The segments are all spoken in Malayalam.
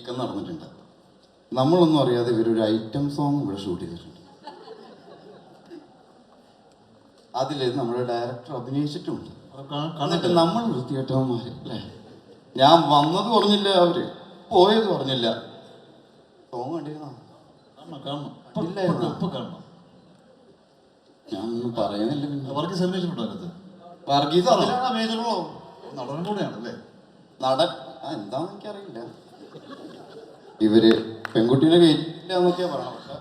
നീക്കം നടന്നിട്ടുണ്ട്. നമ്മളൊന്നും അറിയാതെ ഇവരൊരു ഐറ്റം സോങ് ഇവിടെ ഷൂട്ട് ചെയ്തിട്ടുണ്ട്. അതിൽ നമ്മുടെ ഡയറക്ടർ അഭിനയിച്ചിട്ടുണ്ട്. എന്നിട്ട് നമ്മൾ വൃത്തികെട്ടവന്മാർ അല്ലേ, ഞാൻ വന്നത് പറഞ്ഞില്ല, അവര് പോയത് പറഞ്ഞില്ല. സോങ് കണ്ടിരുന്നോ? ഞാനൊന്നും പറയുന്നില്ല. വർഗീസ് അതിലാണ് അഭിനയിച്ചിട്ടുള്ളൂ. നടനും കൂടെയാണല്ലേ നടൻ. എന്താന്ന് എനിക്കറിയില്ല. ഇവര് പെൺകുട്ടീനെ കയറ്റില്ല എന്നൊക്കെയാ പറയണം. പക്ഷെ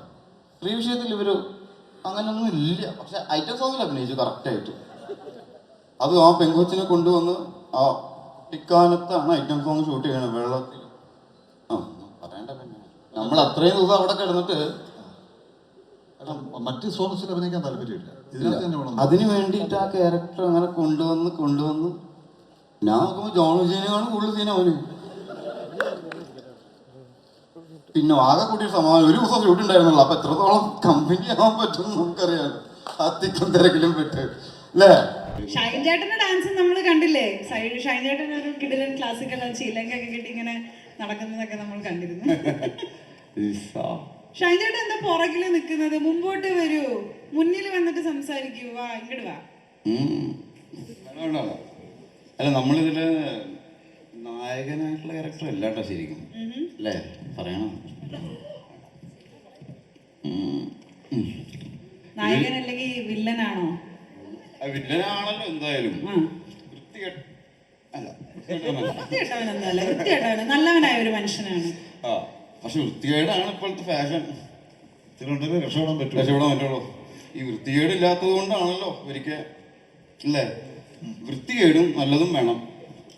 സ്ത്രീ വിഷയത്തിൽ ഇവര് അങ്ങനെയൊന്നും ഇല്ല. പക്ഷെ ഐറ്റം സോങ്ങിൽ അഭിനയിച്ചു കറക്റ്റായിട്ട്. അത് ആ പെൺകൊച്ചിനെ കൊണ്ടുവന്ന് ആ ഇക്കാലത്താണ് ഐറ്റം സോങ് ഷൂട്ട് ചെയ്യണം വെള്ളത്തിൽ. പറയണ്ട. പിന്നെ നമ്മൾ അത്രയും ദിവസം അവിടെ കിടന്നിട്ട് മറ്റ് സോങ്സിൽ അഭിനയിക്കാൻ താല്പര്യമില്ല. അതിന് വേണ്ടിയിട്ട് ആ ക്യാരക്ടർ അങ്ങനെ കൊണ്ടുവന്ന് ഞാൻ നോക്കുമ്പോൾ ജോൺ വിജയനെക്കാളും കൂടുതൽ സീൻ അവന്. പിന്നെ ആകെ കൂട്ടിയ സമാധാനം ഒരു ദിവസം ഷൂട്ട് ഉണ്ടായിരുന്നുള്ളൂ. അപ്പൊ എത്രത്തോളം കമ്പനി ആവാൻ പറ്റും നമുക്കറിയാലോ. ആ തിക്കും തിരക്കിലും പെട്ട് അല്ലേ. ഷൈൻ ചേട്ടന്റെ ഡാൻസ് നമ്മൾ കണ്ടില്ലേ? ഷൈൻ ചേട്ടൻ ഒരു കിടിലൻ ക്ലാസിക്കൽ ചീലങ്കൊക്കെ കെട്ടി ഇങ്ങനെ നടക്കുന്നതൊക്കെ നമ്മൾ കണ്ടിരുന്നു. ഷൈൻ ചേട്ടൻ എന്താ പുറകില് നിൽക്കുന്നത്? മുമ്പോട്ട് വരൂ, മുന്നിൽ വന്നിട്ട് സംസാരിക്കൂ. വാ, ഇങ്ങോട്ട് വാ. അല്ല, നമ്മളിതില് നായകനായിട്ടുള്ള ക്യാരക്ടർ അല്ല കേട്ടോ ശരിക്കും, അല്ലേ? പറയണം. നായകൻ അല്ലെങ്കിൽ വില്ലനാണോ? വില്ലനാണല്ലോ എന്തായാലും. വൃത്തികെട്ടവനൊന്നുമല്ല, നല്ലവനായ ഒരു മനുഷ്യനാണ്. പക്ഷെ വൃത്തികേടാണ് ഇപ്പോഴത്തെ ഫാഷൻ. രക്ഷപ്പെടാൻ പറ്റുള്ളൂ. ഈ വൃത്തികേടില്ലാത്തത് കൊണ്ടാണല്ലോ ഒരിക്കൽ അല്ലേ. വൃത്തികേടും നല്ലതും വേണം,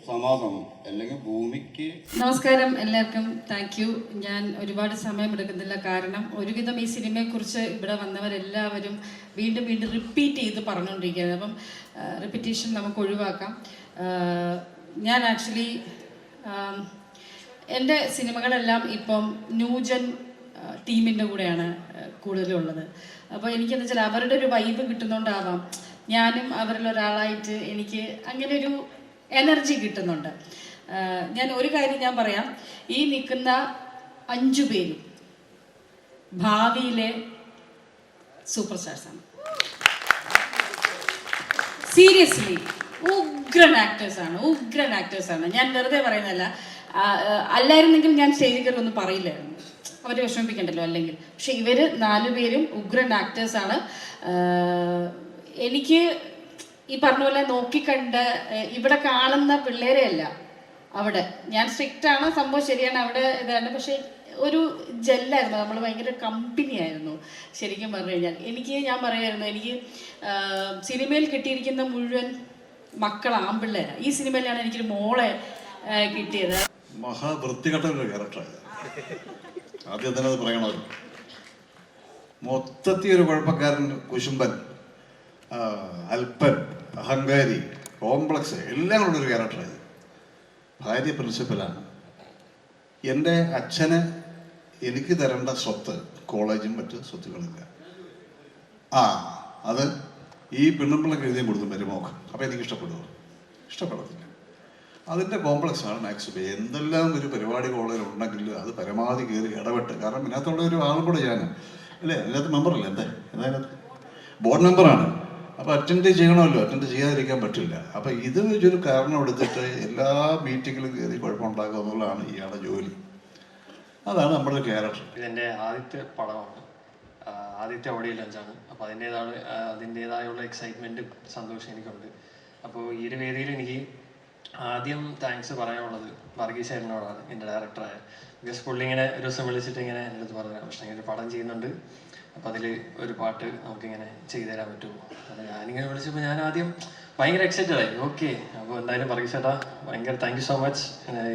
സമാസമം, അല്ലെങ്കിൽ ഭൂമിക്ക്. നമസ്കാരം എല്ലാവർക്കും. Thank you. ഞാൻ ഒരുപാട് സമയം എടുക്കുന്നില്ല, കാരണം ഒരുവിധം ഈ സിനിമയെക്കുറിച്ച് ഇവിടെ വന്നവരെല്ലാവരും വീണ്ടും വീണ്ടും റിപ്പീറ്റ് ചെയ്ത് പറഞ്ഞുകൊണ്ടിരിക്കുകയാണ്. അപ്പം റിപ്പീറ്റേഷൻ നമുക്ക് ഒഴിവാക്കാം. ഞാൻ ആക്ച്വലി എൻ്റെ സിനിമകളെല്ലാം ഇപ്പം ന്യൂജൻ ടീമിൻ്റെ കൂടെയാണ് കൂടുതലുള്ളത്. അപ്പോൾ എനിക്കെന്ന് വെച്ചാൽ അവരുടെ ഒരു വൈബ് കിട്ടുന്നുണ്ടാവാം, ഞാനും അവരിലൊരാളായിട്ട് എനിക്ക് അങ്ങനെ ഒരു എനർജി കിട്ടുന്നുണ്ട്. ഞാൻ ഒരു കാര്യം ഞാൻ പറയാം, ഈ നിൽക്കുന്ന 5 പേരും ഭാവിയിലെ സൂപ്പർ സ്റ്റാർസാണ്. സീരിയസ്ലി ഉഗ്രൻ ആക്ടേഴ്സാണ്. ഞാൻ വെറുതെ പറയുന്നതല്ല. അല്ലായിരുന്നെങ്കിൽ ഞാൻ സ്റ്റേജിൽ കയറി ഒന്നും പറയില്ലായിരുന്നു, അവരെ വിഷമിപ്പിക്കണ്ടല്ലോ അല്ലെങ്കിൽ. പക്ഷെ ഇവർ 4 പേരും ഉഗ്രൻ ആക്ടേഴ്സാണ്. എനിക്ക് ഈ പറഞ്ഞ പോലെ നോക്കിക്കണ്ട് ഇവിടെ കാണുന്ന പിള്ളേരെ അല്ല, അവിടെ ഞാൻ സ്ട്രിക്റ്റ് ആണ്, സംഭവം ശരിയാണ്, അവിടെ ഇതാണ്. പക്ഷെ ഒരു ജെല്ലായിരുന്നു, നമ്മൾ ഭയങ്കര കമ്പനി ആയിരുന്നു ശരിക്കും പറഞ്ഞു കഴിഞ്ഞാൽ. ഞാൻ പറയുമായിരുന്നു, എനിക്ക് സിനിമയിൽ കിട്ടിയിരിക്കുന്ന മുഴുവൻ മക്കൾ ആൺപിള്ളേരാണ്. ഈ സിനിമയിലാണ് എനിക്കൊരു മോളെ കിട്ടിയത്. മഹാവൃത്തികെട്ട ഒരു ക്യാരക്ടറാണ്. ആദ്യം തന്നെ അത് പറയണമല്ലോ. മൊത്തത്തിൽ ഒരു കുഴപ്പക്കാരൻ, കുശുംബൻ, അല്പൻ, അഹങ്കാരി, കോംപ്ലക്സ് എല്ലാം കൊണ്ടൊരു ക്യാരക്ടറായത്. ഭാര്യ പ്രിൻസിപ്പലാണ്. എൻ്റെ അച്ഛന് എനിക്ക് തരേണ്ട സ്വത്ത്, കോളേജും മറ്റ് സ്വത്തുക്കളില്ല. അത് ഈ പെണ്ണുമ്പിള്ളക്ക് എഴുതിയും കൊടുത്തു മരുമോക്ക്. അപ്പോൾ എനിക്ക് ഇഷ്ടപ്പെടത്തില്ല. അതിൻ്റെ കോംപ്ലക്സാണ് മാക്സിമം. എന്തെല്ലാം ഒരു പരിപാടി കോളേജിൽ അത് പരമാവധി കയറി ഇടപെട്ട്, കാരണം ഇതിനകത്തുള്ള ഒരു ആളും കൂടെ ഞാൻ അല്ലേ, അതിനകത്ത് മെമ്പറല്ലേ, എന്തായാലും ബോർഡ് മെമ്പറാണ്. അപ്പോൾ അറ്റൻഡ് ചെയ്യണമല്ലോ, അറ്റൻഡ് ചെയ്യാതിരിക്കാൻ പറ്റില്ല. അപ്പോൾ ഇത് വെച്ചൊരു കാരണം എടുത്തിട്ട് എല്ലാ മീറ്റിങ്ങിലും കയറി കുഴപ്പമുണ്ടാക്കുക എന്നുള്ളതാണ് ഇയാളുടെ ജോലി. അതാണ് നമ്മുടെ ക്യാരക്ടർ. ഇതെൻ്റെ ആദ്യത്തെ പടമാണ്, ആദ്യത്തെ ഓഡിയോ ലഞ്ചാണ്. അപ്പോൾ അതിൻ്റേതായുള്ള എക്സൈറ്റ്മെൻറ്റും സന്തോഷം എനിക്കുണ്ട്. അപ്പോൾ ഈ ഒരു വേദിയിൽ എനിക്ക് ആദ്യം താങ്ക്സ് പറയാനുള്ളത് വർഗീസ് ചേട്ടനോടാണ്, എൻ്റെ ഡയറക്ടറായ. ബിക്കോസ് പുള്ളി ഇങ്ങനെ ഒരു ദിവസം വിളിച്ചിട്ട് ഇങ്ങനെ എൻ്റെ അടുത്ത് പറഞ്ഞു, പക്ഷേ ഇങ്ങനെ ഒരു പടം ചെയ്യുന്നുണ്ട്, അപ്പോൾ അതിൽ ഒരു പാട്ട് നമുക്കിങ്ങനെ ചെയ്തു തരാൻ പറ്റുമോ? അപ്പോൾ ഞാനിങ്ങനെ വിളിച്ചപ്പോൾ ഞാൻ ആദ്യം ഭയങ്കര എക്സൈറ്റഡ് ആയി. ഓക്കെ, അപ്പോൾ എന്തായാലും വർഗീസ് ചേട്ടാ ഭയങ്കര താങ്ക് യു സോ മച്ച്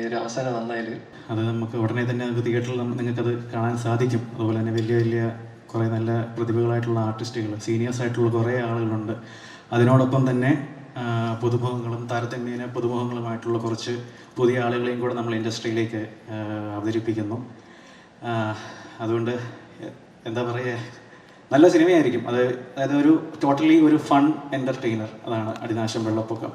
ഈ ഒരു അവസരം തന്നതിൽ. അത് നമുക്ക് ഉടനെ തന്നെ തിയേറ്ററിൽ നിങ്ങൾക്കത് കാണാൻ സാധിക്കും. അതുപോലെ തന്നെ വലിയ കുറേ നല്ല പ്രതിഭകളായിട്ടുള്ള ആർട്ടിസ്റ്റുകൾ, സീനിയേഴ്സ് ആയിട്ടുള്ള കുറേ ആളുകളുണ്ട്. അതിനോടൊപ്പം തന്നെ പുതുമുഖങ്ങളും താരതമ്യേന പുതുമുഖങ്ങളുമായിട്ടുള്ള കുറച്ച് പുതിയ ആളുകളെയും കൂടെ നമ്മൾ ഇൻഡസ്ട്രിയിലേക്ക് അവതരിപ്പിക്കുന്നു. അതുകൊണ്ട് എന്താ പറയുക, നല്ല സിനിമയായിരിക്കും. അതായത് ഒരു ടോട്ടലി ഒരു ഫൺ എൻ്റർടൈനർ. അതാണ് അടിനാശം വെള്ളപ്പൊക്കം.